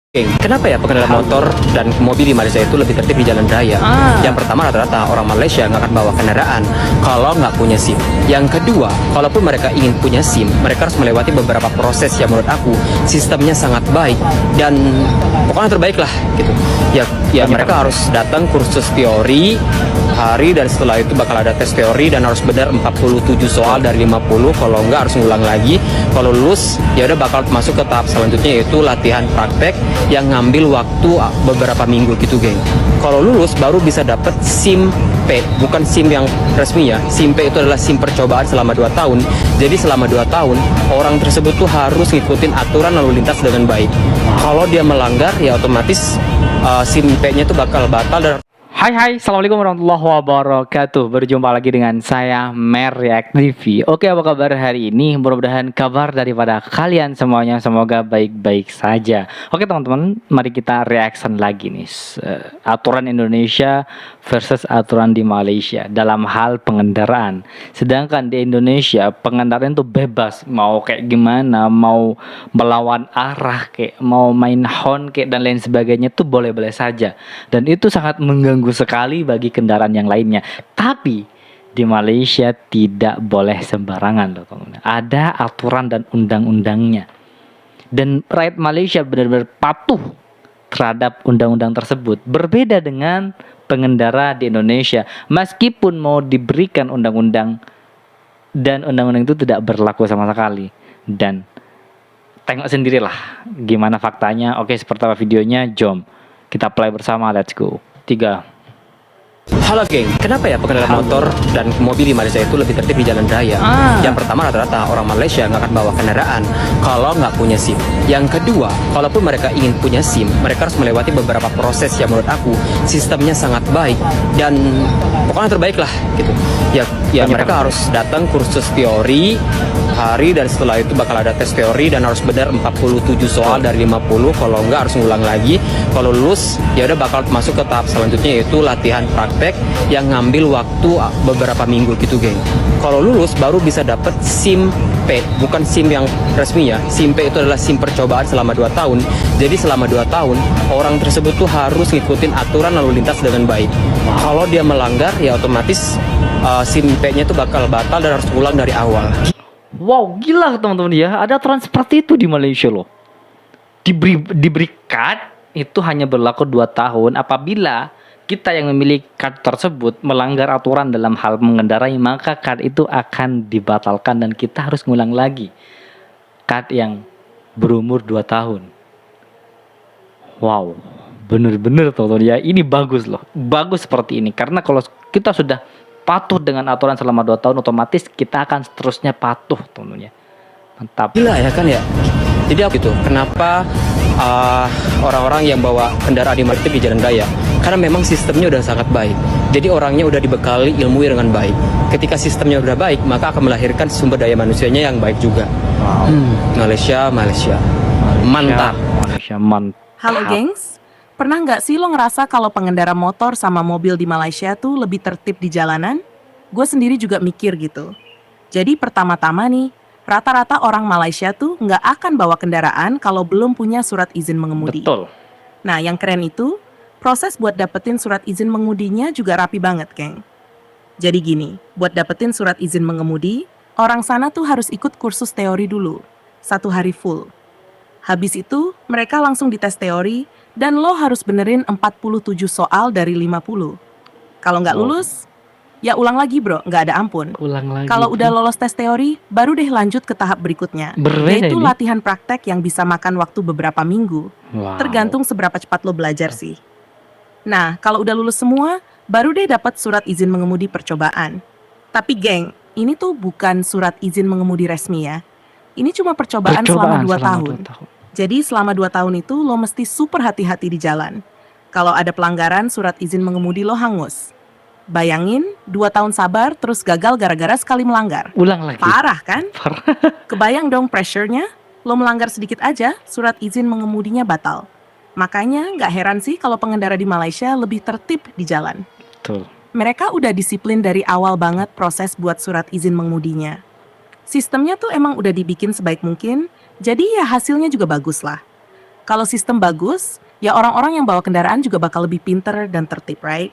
Kenapa ya pengendara motor dan mobil di Malaysia itu lebih tertib di jalan raya? Yang pertama, rata-rata orang Malaysia nggak akan bawa kendaraan kalau nggak punya SIM. Yang kedua, kalaupun mereka ingin punya SIM, mereka harus melewati beberapa proses yang menurut aku sistemnya sangat baik dan pokoknya terbaik lah gitu. Ya mereka harus datang kursus teori hari dan setelah itu bakal ada tes teori dan harus benar 47 soal dari 50. Kalau nggak harus ngulang lagi. Kalau lulus ya udah bakal masuk ke tahap selanjutnya yaitu latihan praktek yang ngambil waktu beberapa minggu gitu, geng. Kalau lulus baru bisa dapat SIM P, bukan SIM yang resmi ya. SIM P itu adalah SIM percobaan selama 2 tahun. Jadi selama 2 tahun orang tersebut tuh harus ngikutin aturan lalu lintas dengan baik. Kalau dia melanggar ya otomatis SIM P-nya itu bakal batal dan Hai, assalamualaikum warahmatullahi wabarakatuh. Berjumpa lagi dengan saya Mer React TV. Oke, apa kabar hari ini? Mudah-mudahan kabar daripada kalian semuanya semoga baik-baik saja. Oke teman-teman, mari kita reaction lagi nih. Aturan Indonesia versus aturan di Malaysia dalam hal pengendaraan. Sedangkan di Indonesia pengendaraan itu bebas, mau kayak gimana, mau melawan arah, kayak mau main horn kayak dan lain sebagainya itu boleh-boleh saja. Dan itu sangat mengganggu sekali bagi kendaraan yang lainnya. Tapi di Malaysia tidak boleh sembarangan loh teman-teman. Ada aturan dan undang-undangnya. Dan rakyat Malaysia benar-benar patuh terhadap undang-undang tersebut. Berbeda dengan pengendara di Indonesia. Meskipun mau diberikan undang-undang dan undang-undang itu tidak berlaku sama sekali. Dan tengok sendirilah gimana faktanya. Oke, seperti apa videonya? Jom kita play bersama. Let's go. 3. Halo geng, kenapa ya pengendara motor dan mobil di Malaysia itu lebih tertib di jalan raya? Yang pertama, rata-rata orang Malaysia nggak akan bawa kendaraan kalau nggak punya SIM. Yang kedua, kalaupun mereka ingin punya SIM, mereka harus melewati beberapa proses yang menurut aku sistemnya sangat baik dan pokoknya terbaik lah gitu. Ya mereka harus datang kursus teori hari dan setelah itu bakal ada tes teori dan harus benar 47 soal dari 50. Kalau nggak harus ngulang lagi. Kalau lulus ya udah bakal masuk ke tahap selanjutnya yaitu latihan praktek yang ngambil waktu beberapa minggu gitu, geng. Kalau lulus baru bisa dapat SIM P, bukan SIM yang resmi ya. SIM P itu adalah SIM percobaan selama 2 tahun. Jadi selama 2 tahun orang tersebut tuh harus ngikutin aturan lalu lintas dengan baik. Kalau dia melanggar ya otomatis SIM P-nya itu bakal batal dan harus ulang dari awal. Wow, gila teman-teman ya. Ada aturan seperti itu di Malaysia loh. Diberi kad itu hanya berlaku 2 tahun apabila kita yang memiliki kad tersebut melanggar aturan dalam hal mengendarai, maka kad itu akan dibatalkan dan kita harus ngulang lagi kad yang berumur 2 tahun. Wow, bener-bener teman-teman ya, ini bagus loh. Bagus seperti ini karena kalau kita sudah patuh dengan aturan selama 2 tahun, otomatis kita akan seterusnya patuh teman-teman ya. Mantap. Gila ya kan ya. Jadi apa itu? Kenapa orang-orang yang bawa kendaraan di Malaysia di jalan raya? Karena memang sistemnya udah sangat baik. Jadi orangnya udah dibekali ilmu dengan baik. Ketika sistemnya udah baik, maka akan melahirkan sumber daya manusianya yang baik juga. Wow. Malaysia. Mantap. Malaysia mantap. Halo gengs, pernah nggak sih lo ngerasa kalau pengendara motor sama mobil di Malaysia tuh lebih tertib di jalanan? Gue sendiri juga mikir gitu. Jadi pertama-tama nih, rata-rata orang Malaysia tuh nggak akan bawa kendaraan kalau belum punya surat izin mengemudi. Betul. Nah yang keren itu, proses buat dapetin surat izin mengemudinya juga rapi banget, geng. Jadi gini, buat dapetin surat izin mengemudi, orang sana tuh harus ikut kursus teori dulu, 1 hari full. Habis itu, mereka langsung dites teori, dan lo harus benerin 47 soal dari 50. Kalau nggak lulus, ya ulang lagi bro, nggak ada ampun. Ulang lagi. Kalau udah lolos tes teori, baru deh lanjut ke tahap berikutnya, Berbeda yaitu ini. latihan praktek yang bisa makan waktu beberapa minggu. Wow. Tergantung seberapa cepat lo belajar sih. Nah, kalau udah lulus semua, baru deh dapat surat izin mengemudi percobaan. Tapi geng, ini tuh bukan surat izin mengemudi resmi ya. Ini cuma percobaan selama 2 tahun. Jadi selama 2 tahun itu lo mesti super hati-hati di jalan. Kalau ada pelanggaran surat izin mengemudi lo hangus. Bayangin 2 tahun sabar terus gagal gara-gara sekali melanggar. Ulang lagi. Parah kan? Parah. Kebayang dong pressure-nya. Lo melanggar sedikit aja, surat izin mengemudinya batal. Makanya nggak heran sih kalau pengendara di Malaysia lebih tertib di jalan. Betul. Mereka udah disiplin dari awal banget proses buat surat izin mengemudinya. Sistemnya tuh emang udah dibikin sebaik mungkin, jadi ya hasilnya juga bagus lah. Kalau sistem bagus, ya orang-orang yang bawa kendaraan juga bakal lebih pinter dan tertib, right?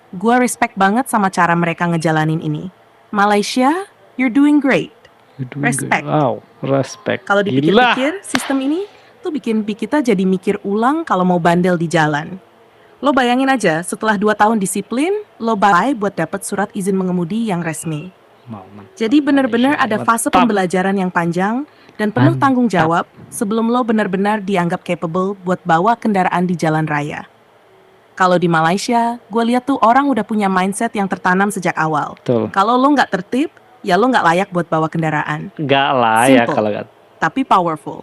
Gua respect banget sama cara mereka ngejalanin ini. Malaysia, you're doing great. You're doing good. Respect. Wow, respect. Kalau Gila. dipikir-pikir, sistem ini tuh bikin kita jadi mikir ulang kalau mau bandel di jalan. Lo bayangin aja, setelah 2 tahun disiplin, lo buy buat dapat surat izin mengemudi yang resmi. Wow, mantap. Jadi benar-benar Malaysia, ada fase mantap. pembelajaran yang panjang dan penuh Mantap. tanggung jawab sebelum lo benar-benar dianggap capable buat bawa kendaraan di jalan raya. Kalau di Malaysia, gue lihat tuh orang udah punya mindset yang tertanam sejak awal. Betul. Kalau lo nggak tertib, ya lo nggak layak buat bawa kendaraan. Enggak lah ya Simple. kalau nggak. Tapi powerful.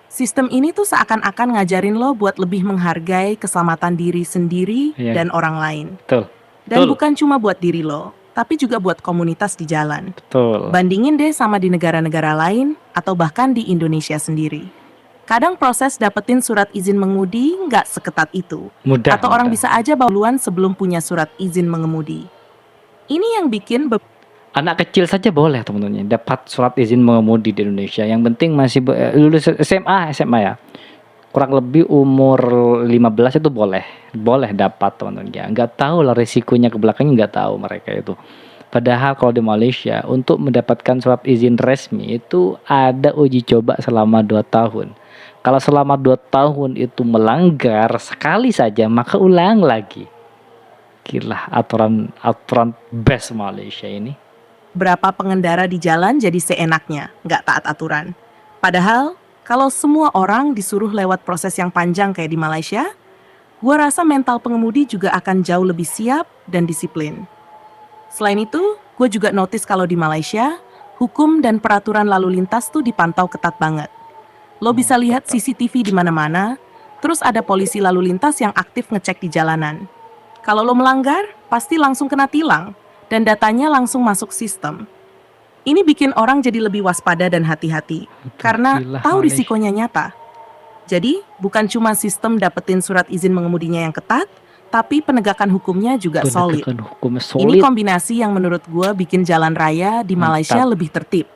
Sistem ini tuh seakan-akan ngajarin lo buat lebih menghargai keselamatan diri sendiri Iya. dan orang lain. Betul. Dan Betul. bukan cuma buat diri lo, tapi juga buat komunitas di jalan. Betul. Bandingin deh sama di negara-negara lain atau bahkan di Indonesia sendiri. Kadang proses dapetin surat izin mengemudi nggak seketat itu. Mudah. Atau orang mudah. bisa aja bawa duluan sebelum punya surat izin mengemudi. Ini yang bikin Anak kecil saja boleh teman-teman dapat surat izin mengemudi di Indonesia. Yang penting masih lulus SMA ya. Kurang lebih umur 15 itu boleh dapat teman-teman ya. Nggak tahu lah risikonya ke belakangnya, nggak tahu mereka itu. Padahal kalau di Malaysia untuk mendapatkan surat izin resmi itu ada uji coba selama 2 tahun. Kalau selama 2 tahun itu melanggar sekali saja maka ulang lagi. Gila aturan best Malaysia ini. berapa pengendara di jalan jadi seenaknya, nggak taat aturan. Padahal, kalau semua orang disuruh lewat proses yang panjang kayak di Malaysia, gua rasa mental pengemudi juga akan jauh lebih siap dan disiplin. Selain itu, gue juga notice kalau di Malaysia, hukum dan peraturan lalu lintas tuh dipantau ketat banget. Lo bisa lihat CCTV di mana-mana, terus ada polisi lalu lintas yang aktif ngecek di jalanan. Kalau lo melanggar, pasti langsung kena tilang, dan datanya langsung masuk sistem. Ini bikin orang jadi lebih waspada dan hati-hati, karena Gila, tahu Malaysia. risikonya nyata. Jadi, bukan cuma sistem dapetin surat izin mengemudinya yang ketat, tapi penegakan hukumnya juga solid. Penegakan hukumnya Ini solid. kombinasi yang menurut gue bikin jalan raya di Malaysia Mantap. lebih tertib.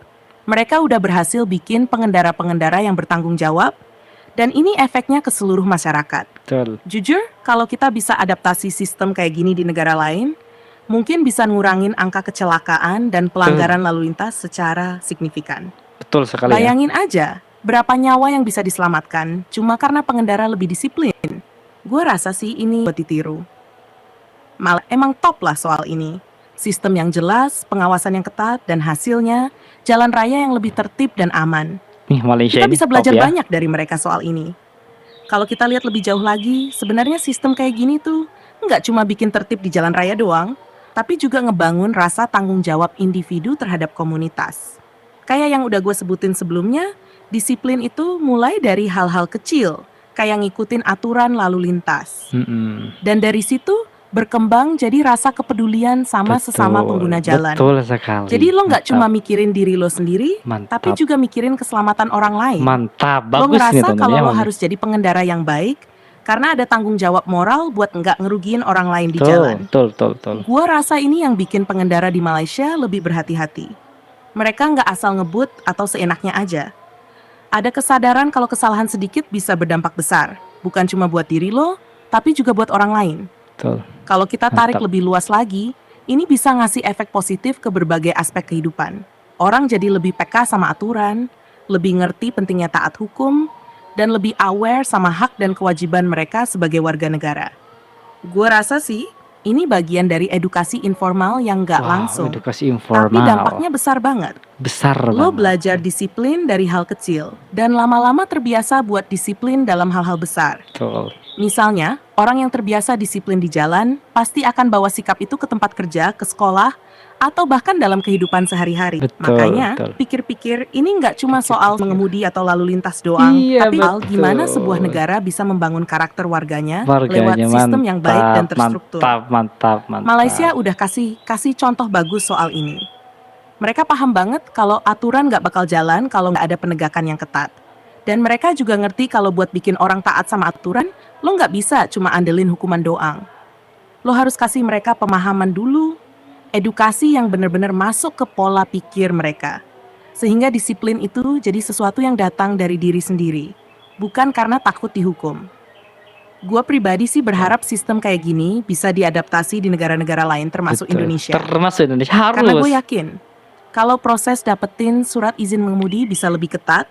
Mereka udah berhasil bikin pengendara-pengendara yang bertanggung jawab, dan ini efeknya ke seluruh masyarakat. Betul. Jujur, kalau kita bisa adaptasi sistem kayak gini di negara lain, mungkin bisa ngurangin angka kecelakaan dan pelanggaran lalu lintas secara signifikan. Betul sekali ya. Bayangin aja, berapa nyawa yang bisa diselamatkan cuma karena pengendara lebih disiplin. Gue rasa sih ini buat ditiru. Malah emang top lah soal ini. Sistem yang jelas, pengawasan yang ketat, dan hasilnya jalan raya yang lebih tertib dan aman. Nih Malaysia Kita ini bisa top belajar ya. banyak dari mereka soal ini. Kalau kita lihat lebih jauh lagi, sebenarnya sistem kayak gini tuh nggak cuma bikin tertib di jalan raya doang, tapi juga ngebangun rasa tanggung jawab individu terhadap komunitas. Kayak yang udah gue sebutin sebelumnya, disiplin itu mulai dari hal-hal kecil, kayak ngikutin aturan lalu lintas. Mm-mm. Dan dari situ berkembang jadi rasa kepedulian sama sesama Betul, pengguna jalan. Betul sekali. Jadi lo nggak Mantap. cuma mikirin diri lo sendiri, Mantap. tapi juga mikirin keselamatan orang lain. Mantap. Lo Bagus nih ngerasa teman-teman kalau ya, lo Mami. harus jadi pengendara yang baik, karena ada tanggung jawab moral buat nggak ngerugiin orang lain di Betul, jalan. betul. Gua rasa ini yang bikin pengendara di Malaysia lebih berhati-hati. Mereka nggak asal ngebut atau seenaknya aja. Ada kesadaran kalau kesalahan sedikit bisa berdampak besar. Bukan cuma buat diri lo, tapi juga buat orang lain. Betul. Kalau kita tarik Mantap. lebih luas lagi, ini bisa ngasih efek positif ke berbagai aspek kehidupan. Orang jadi lebih peka sama aturan, lebih ngerti pentingnya taat hukum, dan lebih aware sama hak dan kewajiban mereka sebagai warga negara. Gua rasa sih, ini bagian dari edukasi informal yang nggak Wow, langsung. edukasi informal. Tapi dampaknya besar banget. besar Lo banget. belajar disiplin dari hal kecil, dan lama-lama terbiasa buat disiplin dalam hal-hal besar. Betul. Misalnya, orang yang terbiasa disiplin di jalan pasti akan bawa sikap itu ke tempat kerja, ke sekolah, atau bahkan dalam kehidupan sehari-hari. Betul, Makanya, betul. pikir-pikir ini nggak cuma Pikir-pikir. soal mengemudi atau lalu lintas doang, Iya, tapi soal betul. gimana sebuah negara bisa membangun karakter warganya, Warganya lewat sistem yang baik dan terstruktur. Mantap. Malaysia udah kasih contoh bagus soal ini. Mereka paham banget kalau aturan nggak bakal jalan kalau nggak ada penegakan yang ketat. Dan mereka juga ngerti kalau buat bikin orang taat sama aturan, lo nggak bisa cuma andelin hukuman doang. Lo harus kasih mereka pemahaman dulu, edukasi yang benar-benar masuk ke pola pikir mereka. Sehingga disiplin itu jadi sesuatu yang datang dari diri sendiri, bukan karena takut dihukum. Gua pribadi sih berharap sistem kayak gini bisa diadaptasi di negara-negara lain termasuk Betul. Indonesia. Termasuk Indonesia harus. Karena gue yakin, kalau proses dapetin surat izin mengemudi bisa lebih ketat,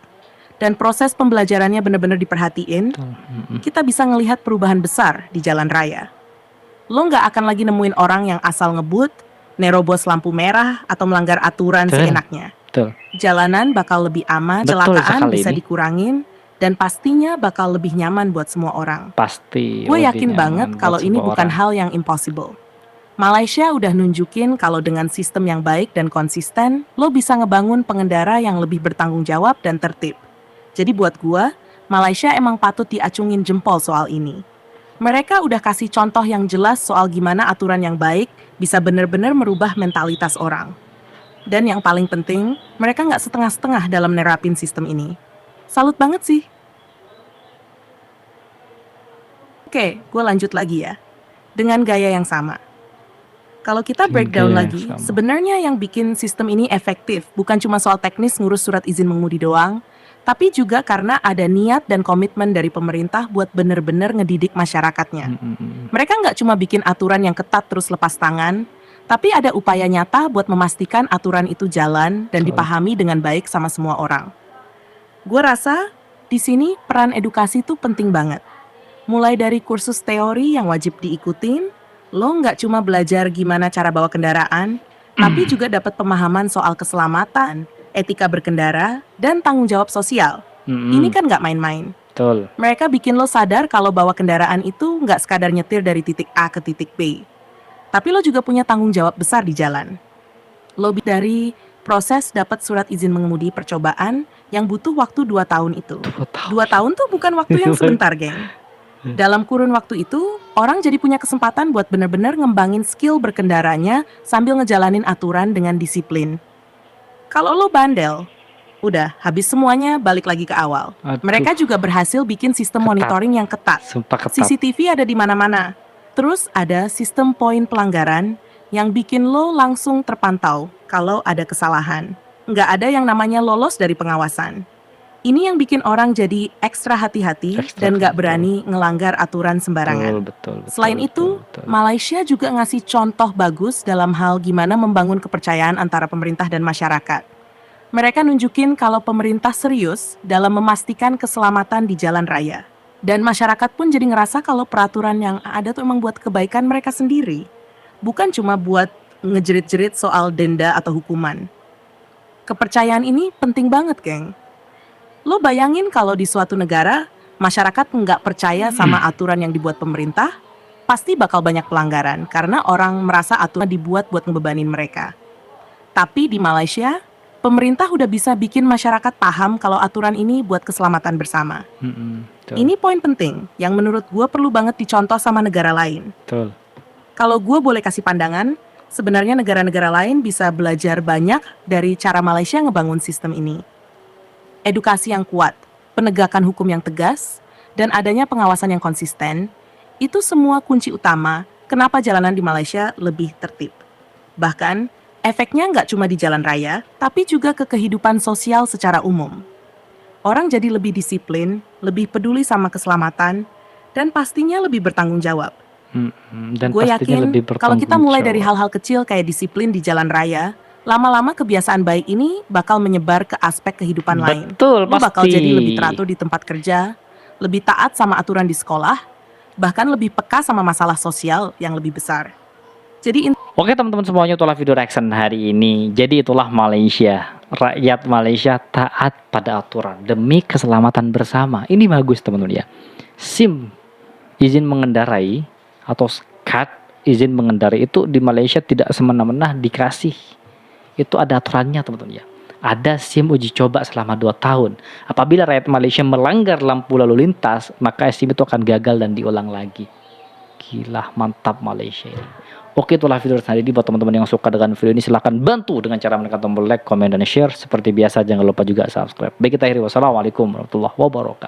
dan proses pembelajarannya benar-benar diperhatiin, kita bisa ngelihat perubahan besar di jalan raya. Lo nggak akan lagi nemuin orang yang asal ngebut, nerobos lampu merah, atau melanggar aturan Betul. seenaknya. Betul. Jalanan bakal lebih aman, Betul kecelakaan sekali bisa ini. dikurangin, dan pastinya bakal lebih nyaman buat semua orang. Pasti. Gue lebih yakin nyaman banget buat kalau ini semua bukan orang. hal yang impossible. Malaysia udah nunjukin kalau dengan sistem yang baik dan konsisten, lo bisa ngebangun pengendara yang lebih bertanggung jawab dan tertib. Jadi buat gua, Malaysia emang patut diacungin jempol soal ini. Mereka udah kasih contoh yang jelas soal gimana aturan yang baik bisa benar-benar merubah mentalitas orang. Dan yang paling penting, mereka nggak setengah-setengah dalam nerapin sistem ini. Salut banget sih. Oke, gue lanjut lagi ya. Dengan gaya yang sama. Kalau kita breakdown Gaya yang lagi, sama. sebenarnya yang bikin sistem ini efektif bukan cuma soal teknis ngurus surat izin mengemudi doang, tapi juga karena ada niat dan komitmen dari pemerintah buat bener-bener ngedidik masyarakatnya. Mereka nggak cuma bikin aturan yang ketat terus lepas tangan, tapi ada upaya nyata buat memastikan aturan itu jalan dan Betul. dipahami dengan baik sama semua orang. Gue rasa di sini peran edukasi tuh penting banget. Mulai dari kursus teori yang wajib diikutin, lo nggak cuma belajar gimana cara bawa kendaraan, tapi juga dapat pemahaman soal keselamatan, etika berkendara, dan tanggung jawab sosial. Ini kan nggak main-main. Betul. Mereka bikin lo sadar kalau bawa kendaraan itu nggak sekadar nyetir dari titik A ke titik B. Tapi lo juga punya tanggung jawab besar di jalan. Lebih dari proses dapat surat izin mengemudi percobaan yang butuh waktu 2 tahun itu. 2 tahun tuh bukan waktu yang sebentar, geng. Dalam kurun waktu itu, orang jadi punya kesempatan buat benar-benar ngembangin skill berkendaranya sambil ngejalanin aturan dengan disiplin. Kalau lo bandel, udah habis semuanya balik lagi ke awal. Aduh. Mereka juga berhasil bikin sistem Ketat. monitoring yang ketat. Sumpah ketat. CCTV ada di mana-mana. Terus ada sistem poin pelanggaran yang bikin lo langsung terpantau kalau ada kesalahan. Nggak ada yang namanya lolos dari pengawasan. Ini yang bikin orang jadi ekstra hati-hati Ekstra dan nggak hati. berani ngelanggar aturan sembarangan. Betul. Selain itu, Malaysia juga ngasih contoh bagus dalam hal gimana membangun kepercayaan antara pemerintah dan masyarakat. Mereka nunjukin kalau pemerintah serius dalam memastikan keselamatan di jalan raya. Dan masyarakat pun jadi ngerasa kalau peraturan yang ada tuh emang buat kebaikan mereka sendiri. Bukan cuma buat ngejerit-jerit soal denda atau hukuman. Kepercayaan ini penting banget, geng. Lo bayangin kalau di suatu negara, masyarakat nggak percaya sama aturan yang dibuat pemerintah, pasti bakal banyak pelanggaran karena orang merasa aturan dibuat buat ngebebanin mereka. Tapi di Malaysia, pemerintah udah bisa bikin masyarakat paham kalau aturan ini buat keselamatan bersama. Ini poin penting yang menurut gue perlu banget dicontoh sama negara lain. Betul. Kalau gue boleh kasih pandangan, sebenarnya negara-negara lain bisa belajar banyak dari cara Malaysia ngebangun sistem ini. Edukasi yang kuat, penegakan hukum yang tegas, dan adanya pengawasan yang konsisten, itu semua kunci utama kenapa jalanan di Malaysia lebih tertib. Bahkan, efeknya nggak cuma di jalan raya, tapi juga ke kehidupan sosial secara umum. Orang jadi lebih disiplin, lebih peduli sama keselamatan, dan pastinya lebih bertanggung jawab. Dan Gue pastinya yakin lebih kalau kita bertanggung mulai dari jawab. hal-hal kecil kayak disiplin di jalan raya, lama-lama kebiasaan baik ini bakal menyebar ke aspek kehidupan lain. Betul, Lo bakal pasti. jadi lebih teratur di tempat kerja, lebih taat sama aturan di sekolah, bahkan lebih peka sama masalah sosial yang lebih besar. Jadi Oke teman-teman semuanya, itulah video reaction hari ini. Jadi itulah Malaysia. Rakyat Malaysia taat pada aturan demi keselamatan bersama. Ini bagus teman-teman ya. SIM izin mengendarai atau kad izin mengendarai itu di Malaysia tidak semena-mena dikasih. Itu ada aturannya teman-teman ya. Ada SIM uji coba selama 2 tahun. Apabila rakyat Malaysia melanggar lampu lalu lintas, maka SIM itu akan gagal dan diulang lagi. Gila, mantap Malaysia ini. Oke, itulah video hari ini. Buat teman-teman yang suka dengan video ini, silahkan bantu dengan cara menekan tombol like, komen, dan share. Seperti biasa, jangan lupa juga subscribe. Baik, kita akhiri. Wassalamualaikum warahmatullahi wabarakatuh.